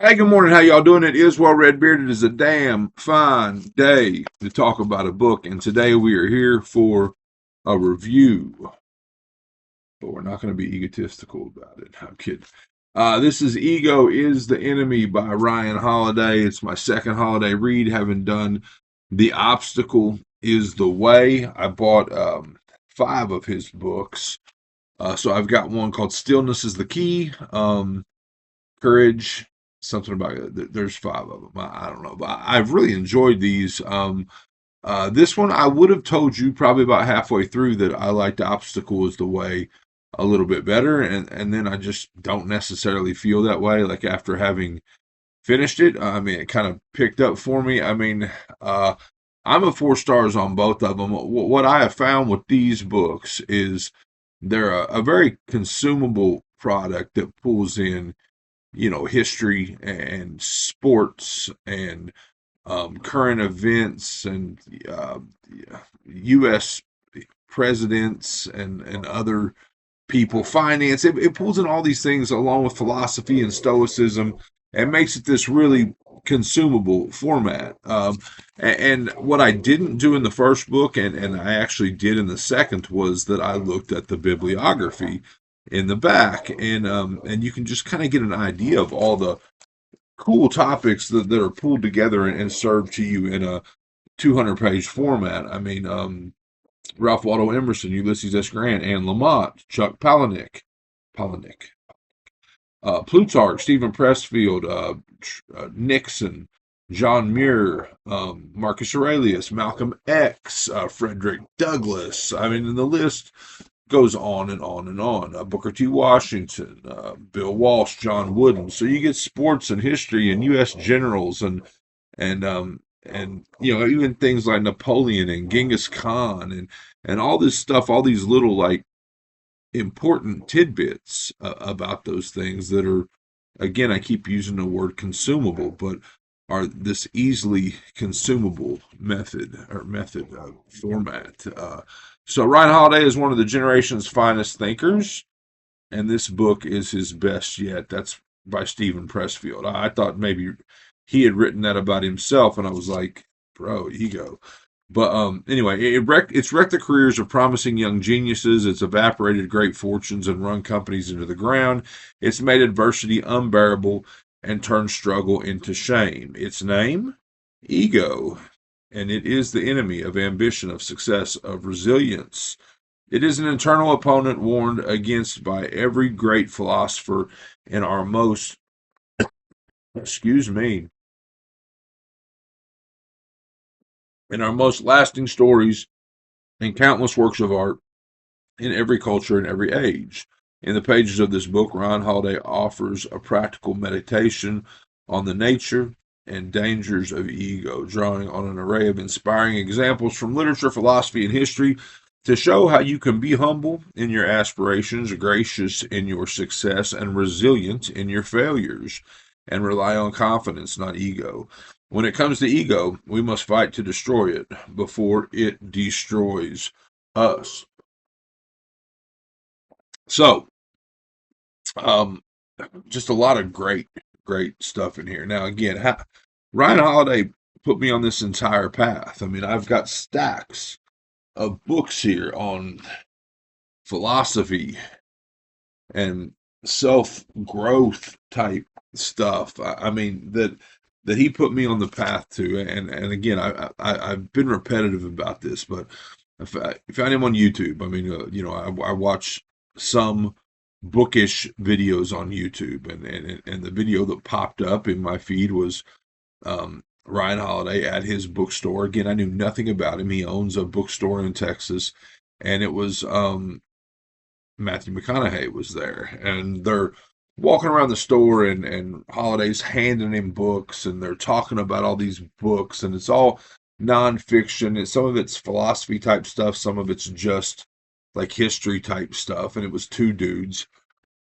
Hey, good morning. How y'all doing? It is well red beard. It is a damn fine day to talk about a book, and today we are here for a review. But we're not going to be egotistical about it. I'm kidding. This is "Ego is the Enemy" by Ryan Holiday. It's my second holiday read, having done "The Obstacle is the Way." I bought five of his books. So I've got one called "Stillness is the Key." Courage, something about it. There's five of them. I don't know, but I've really enjoyed these. This one I would have told you probably about halfway through that I liked Obstacle is the Way a little bit better, and then I just don't necessarily feel that way. Like after having finished it, I mean, it kind of picked up for me. I mean, I'm a 4 stars on both of them. What I have found with these books is they're a very consumable product that pulls in history and sports and current events and U.S. presidents and other people, finance. It pulls in all these things along with philosophy and stoicism and makes it this really consumable format. And what I didn't do in the first book, and I actually did in the second, was that I looked at the bibliography in the back, and you can just kind of get an idea of all the cool topics that are pulled together and served to you in a 200-page format. I mean, Ralph Waldo Emerson, Ulysses S. Grant, Anne Lamott, Chuck Palahniuk, Plutarch, Stephen Pressfield, Nixon, John Muir, Marcus Aurelius, Malcolm X, Frederick Douglass. I mean, and the list goes on and on and on. Booker T. Washington, Bill Walsh, John Wooden. So you get sports and history and U.S. generals and even things like Napoleon and Genghis Khan and all this stuff, all these little like important tidbits about those things that are, again, I keep using the word consumable, but are this easily consumable method format. So Ryan Holiday is one of the generation's finest thinkers, and this book is his best yet. That's by Stephen Pressfield. I thought maybe he had written that about himself, and I was like, bro, ego. But anyway, it's wrecked the careers of promising young geniuses. It's evaporated great fortunes and run companies into the ground. It's made adversity unbearable and turned struggle into shame. Its name? Ego. And it is the enemy of ambition, of success, of resilience. It is an internal opponent warned against by every great philosopher in our most, excuse me, in our most lasting stories and countless works of art in every culture and every age. In the pages of this book, Ryan Holiday offers a practical meditation on the nature and dangers of ego, drawing on an array of inspiring examples from literature, philosophy, and history to show how you can be humble in your aspirations, gracious in your success, and resilient in your failures, and rely on confidence, not ego. When it comes to ego, we must fight to destroy it before it destroys us. So, um, just a lot of great stuff in here. Now, again, Ryan Holiday put me on this entire path. I mean, I've got stacks of books here on philosophy and self growth type stuff. I mean that he put me on the path to, and again, I've been repetitive about this, but if I am on YouTube, I mean, I watch some bookish videos on YouTube, and the video that popped up in my feed was Ryan Holiday at his bookstore. Again, I knew nothing about him. He owns a bookstore in Texas, and it was Matthew McConaughey was there, and they're walking around the store, and Holiday's handing him books, and they're talking about all these books, and it's all nonfiction. And some of it's philosophy type stuff, some of it's just like history type stuff. And it was two dudes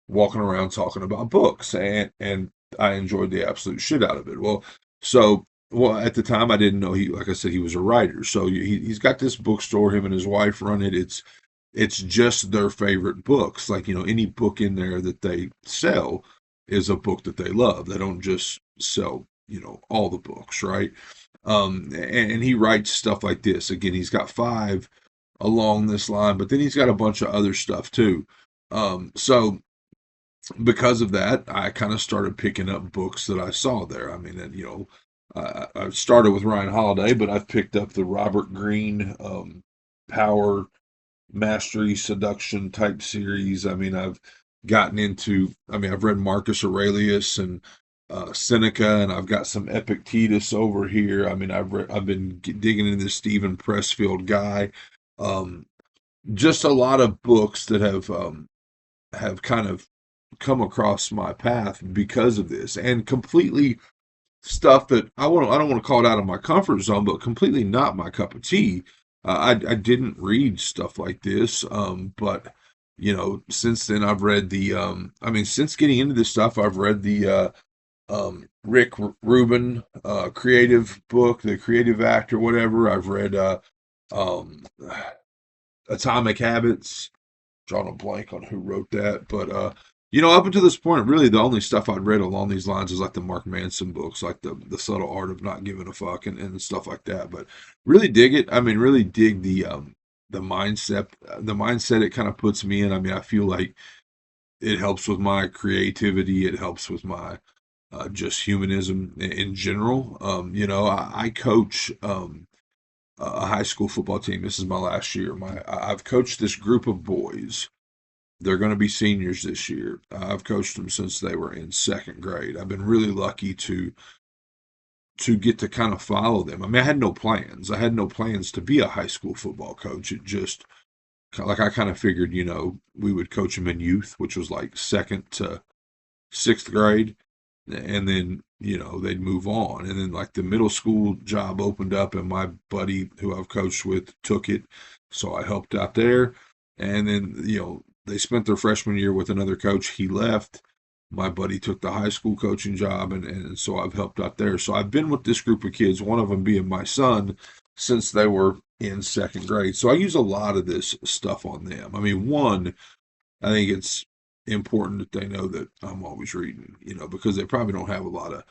walking around talking about books, and I enjoyed the absolute shit out of it. Well, at the time I didn't know he, like I said, he was a writer. So he's got this bookstore. Him and his wife run it. It's just their favorite books, like any book in there that they sell is a book that they love. They don't just sell, all the books, right? And he writes stuff like this. Again, he's got five along this line, but then he's got a bunch of other stuff too. So because of that, I kind of started picking up books that I saw there. I mean, and, I started with Ryan Holiday, but I've picked up the Robert Greene Power Mastery Seduction type series. I mean, I've read Marcus Aurelius and Seneca, and I've got some Epictetus over here. I mean, I've been digging into this Stephen Pressfield guy. Um, just a lot of books that have kind of come across my path because of this, and completely stuff that I don't want to call it out of my comfort zone, but completely not my cup of tea. I didn't read stuff like this, but since then I've read since getting into this stuff, I've read the Rick Rubin creative book, The Creative Act or whatever. I've read um, Atomic Habits. Drawing a blank on who wrote that, but up until this point, really the only stuff I'd read along these lines is like the Mark Manson books, like the Subtle Art of Not Giving a Fuck and stuff like that. But really dig it. I mean, really dig the mindset it kind of puts me in. I mean, I feel like it helps with my creativity. It helps with my just humanism in general. I coach a high school football team. This is my last year. I've coached this group of boys. They're going to be seniors this year. I've coached them since they were in second grade. I've been really lucky to get to kind of follow them. I mean, I had no plans. I had no plans to be a high school football coach. It just like I kind of figured, we would coach them in youth, which was like second to sixth grade, and then they'd move on, and then like the middle school job opened up, and my buddy who I've coached with took it, so I helped out there, and then they spent their freshman year with another coach. He left. My buddy took the high school coaching job, and so I've helped out there. So I've been with this group of kids, one of them being my son, since they were in second grade. So I use a lot of this stuff on them. I mean, one, I think it's important that they know that I'm always reading, because they probably don't have a lot of,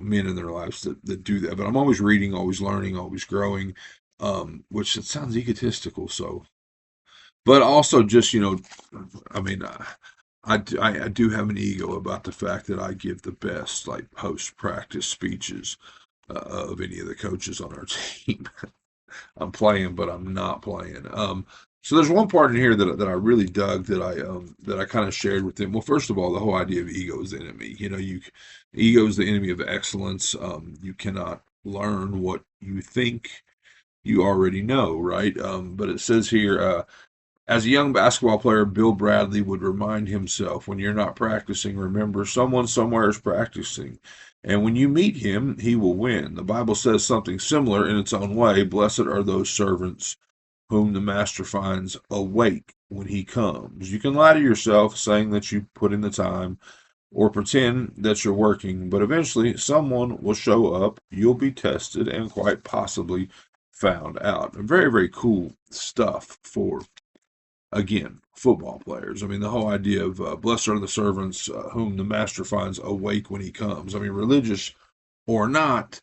men in their lives that do that. But I'm always reading, always learning, always growing, which it sounds egotistical. So, but also just, I mean, I do have an ego about the fact that I give the best, like, post practice speeches of any of the coaches on our team. I'm playing, but I'm not playing. So there's one part in here that I really dug that I kind of shared with them. Well, first of all, the whole idea of ego is the enemy. Ego is the enemy of excellence. You cannot learn what you think you already know, right? But it says here, as a young basketball player, Bill Bradley would remind himself, when you're not practicing, remember someone somewhere is practicing. And when you meet him, he will win. The Bible says something similar in its own way. Blessed are those servants whom the master finds awake when he comes. You can lie to yourself saying that you put in the time or pretend that you're working, but eventually someone will show up, you'll be tested, and quite possibly found out. Very, very cool stuff for, again, football players. I mean, the whole idea of blessed are the servants whom the master finds awake when he comes. I mean, religious or not,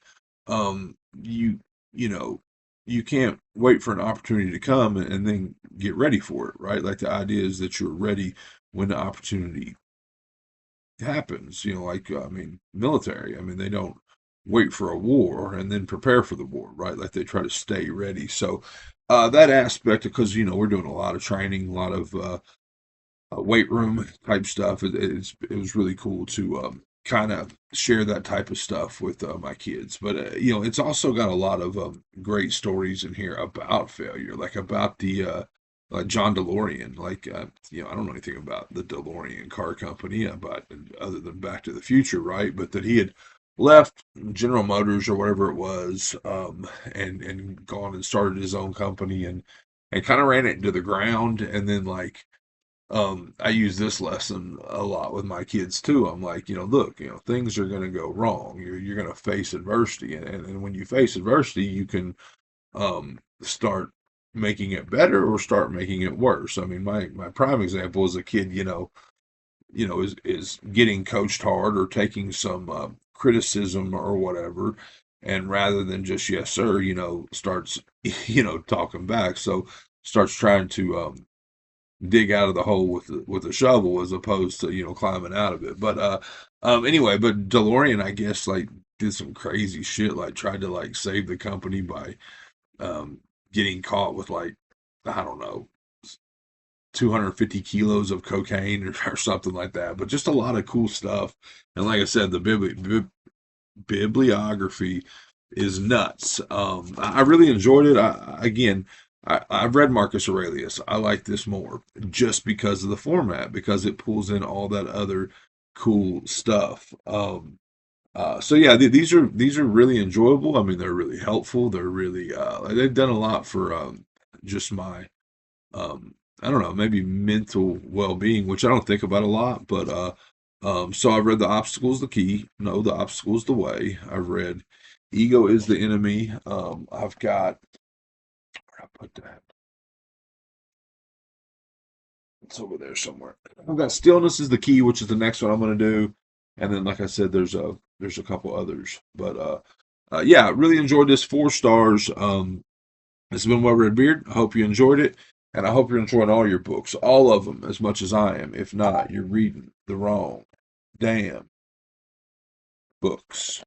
you you know you can't wait for an opportunity to come and then get ready for it, right? Like the idea is that you're ready when the opportunity happens. Like I mean, military. I mean, they don't wait for a war and then prepare for the war, right? Like they try to stay ready. So that aspect, because we're doing a lot of training, a lot of weight room type stuff. It was really cool to kind of share that type of stuff with my kids. But it's also got a lot of great stories in here about failure, like about the like John DeLorean. Like I don't know anything about the DeLorean car company, but other than Back to the Future, right? But that he had left General Motors or whatever it was, and gone and started his own company and kind of ran it into the ground, and then like I use this lesson a lot with my kids too. I'm like, look, things are going to go wrong. You're going to face adversity, and when you face adversity, you can start making it better or start making it worse. I mean, my prime example is a kid, is getting coached hard or taking some criticism or whatever, and rather than just yes sir, starts talking back. So starts trying to dig out of the hole with a shovel as opposed to climbing out of it. But anyway, but DeLorean, I guess, like did some crazy shit, like tried to like save the company by um, getting caught with like I don't know 250 kilos of cocaine or something like that. But just a lot of cool stuff. And like I said, the bibliography is nuts. I really enjoyed it. I've read Marcus Aurelius. I like this more just because of the format, because it pulls in all that other cool stuff. So yeah, these are really enjoyable. I mean, they're really helpful. They're really they've done a lot for just my I don't know, maybe mental well-being, which I don't think about a lot. But so I've read The Obstacle's the Key. No, The Obstacle's the Way. I've read Ego is the Enemy. I've got where I put that. It's over there somewhere. I've got Stillness is the Key, which is the next one I'm going to do, and then like I said, there's a couple others. But yeah, really enjoyed this. 4 stars. This has been Well Red Beard. I hope you enjoyed it, and I hope you're enjoying all your books, all of them, as much as I am. If not, you're reading the wrong damn books.